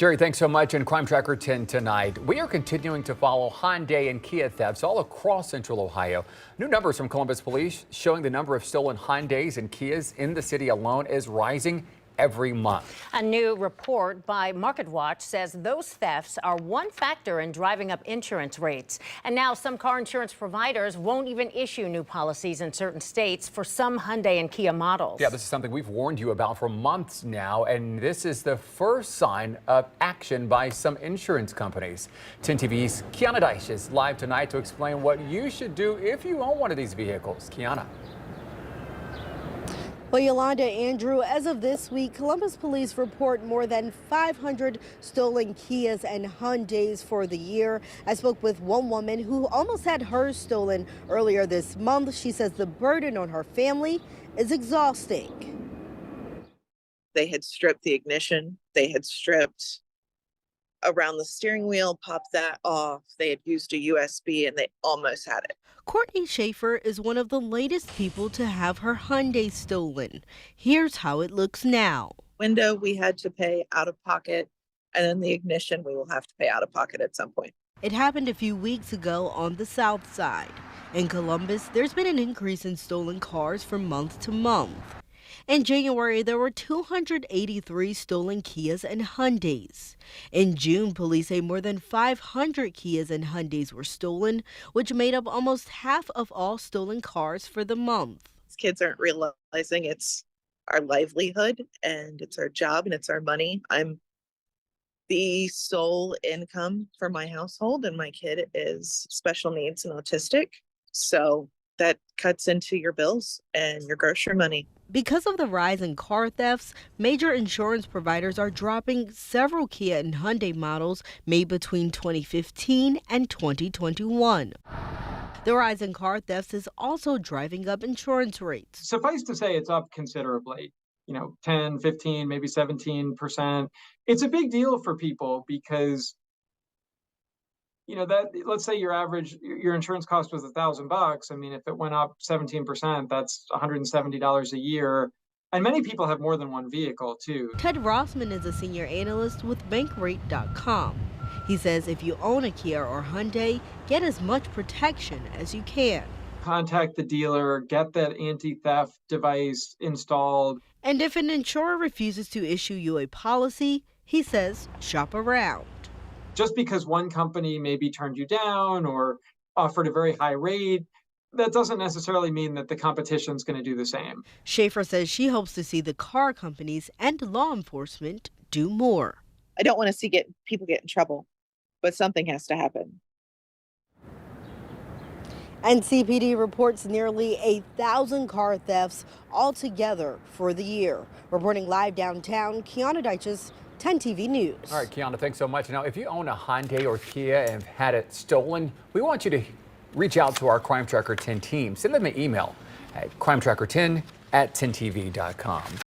Jerry, thanks so much. In Crime Tracker 10 tonight, we are continuing to follow Hyundai and Kia thefts all across Central Ohio. New numbers from Columbus Police showing the number of stolen Hyundais and Kias in the city alone is rising every month. A new report by MarketWatch says those thefts are one factor in driving up insurance rates. And now some car insurance providers won't even issue new policies in certain states for some Hyundai and Kia models. Yeah, this is something we've warned you about for months now, and this is the first sign of action by some insurance companies. 10 TV's Kiana Deich is live tonight to explain what you should do if you own one of these vehicles. Kiana. Well, Yolanda, Andrew, as of this week, Columbus police report more than 500 stolen Kias and Hyundais for the year. I spoke with one woman who almost had hers stolen earlier this month. She says the burden on her family is exhausting. They had stripped the ignition. They had stripped around the steering wheel, popped that off. They had used a USB and they almost had it. Courtney Schaefer is one of the latest people to have her Hyundai stolen. Here's how it looks now. Window we had to pay out of pocket, and then the ignition we will have to pay out of pocket at some point. It happened a few weeks ago on the south side. In Columbus, there's been an increase in stolen cars from month to month. In January, there were 283 stolen Kias and Hyundais. In June, police say more than 500 Kias and Hyundais were stolen, which made up almost half of all stolen cars for the month. Kids aren't realizing it's our livelihood and it's our job and it's our money. I'm the sole income for my household, and my kid is special needs and autistic. So that cuts into your bills and your grocery money. Because of the rise in car thefts, major insurance providers are dropping several Kia and Hyundai models made between 2015 and 2021. The rise in car thefts is also driving up insurance rates. Suffice to say, it's up considerably, 10, 15, maybe 17%. It's a big deal for people because that, let's say your insurance cost was $1,000. I mean, if it went up 17%, that's $170 a year. And many people have more than one vehicle, too. Ted Rossman is a senior analyst with Bankrate.com. He says if you own a Kia or Hyundai, get as much protection as you can. Contact the dealer, get that anti-theft device installed. And if an insurer refuses to issue you a policy, he says shop around. Just because one company maybe turned you down or offered a very high rate, that doesn't necessarily mean that the competition is going to do the same. Schaefer says she hopes to see the car companies and law enforcement do more. I don't want to see people get in trouble, but something has to happen. NCPD reports nearly 1,000 car thefts altogether for the year. Reporting live downtown, Kiana Deich, 10 TV News. All right, Kiana, thanks so much. Now, if you own a Hyundai or Kia and have had it stolen, we want you to reach out to our Crime Tracker 10 team. Send them an email at crimetracker10@10tv.com.